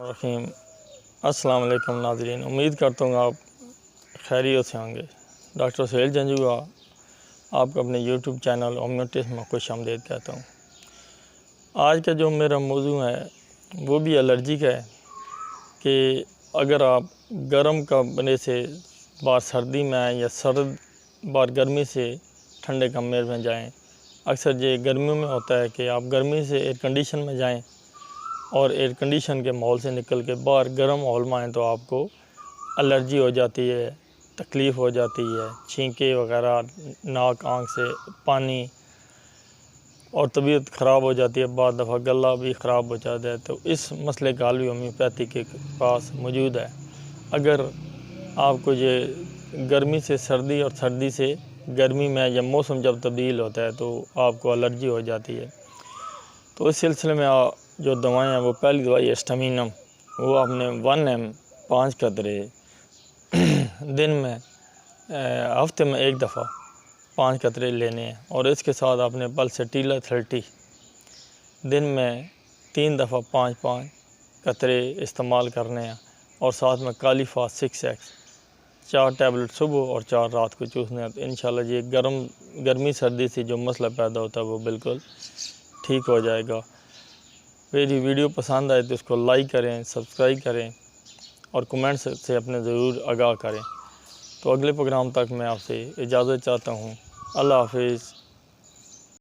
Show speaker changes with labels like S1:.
S1: रहीम। अस्सलाम वालेकुम नाज़रीन, उम्मीद करता हूँ आप खैरियत से होंगे। डॉक्टर सुहेल जंजुआ आपको अपने यूट्यूब चैनल होम्योटिस्ट में खुशामदीद कहता हूँ। आज का जो मेरा मौजू है वो भी एलर्जी का है कि अगर आप गर्म कमरे से बाहर सर्दी में आएँ या सर्द बाहर गर्मी से ठंडे कमरे में जाएँ। अक्सर ये गर्मियों में होता है कि आप गर्मी से एयर कंडीशन में जाएँ और एयर कंडीशन के माहौल से निकल के बाहर गर्म माहौल में आएँ तो आपको एलर्जी हो जाती है, तकलीफ़ हो जाती है, छींके वगैरह, नाक आँख से पानी और तबीयत ख़राब हो जाती है। बाद दफ़ा गला भी ख़राब हो जाता है। तो इस मसले का हल भी होम्योपैथी के पास मौजूद है। अगर आपको ये गर्मी से सर्दी और सर्दी से गर्मी में या मौसम जब तब्दील होता है तो आपको एलर्जी हो जाती है, तो इस सिलसिले में जो दवाएं हैं वो पहली दवाई एस्टामिनम, वो आपने 1 ml 5 कतरे दिन में हफ्ते में एक दफ़ा 5 कतरे लेने हैं। और इसके साथ आपने पल्सेटिला 30 दिन में 3 दफ़ा 5-5 कतरे इस्तेमाल करने हैं। और साथ में कालीफास 6x 4 टैबलेट सुबह और 4 रात को चूसने हैं। तो इंशाल्लाह ये गर्मी सर्दी से जो मसला पैदा होता है वो बिल्कुल ठीक हो जाएगा। मेरी वीडियो पसंद आए तो इसको लाइक करें, सब्सक्राइब करें और कमेंट से अपने ज़रूर आगाह करें। तो अगले प्रोग्राम तक मैं आपसे इजाज़त चाहता हूँ। अल्लाह हाफिज़।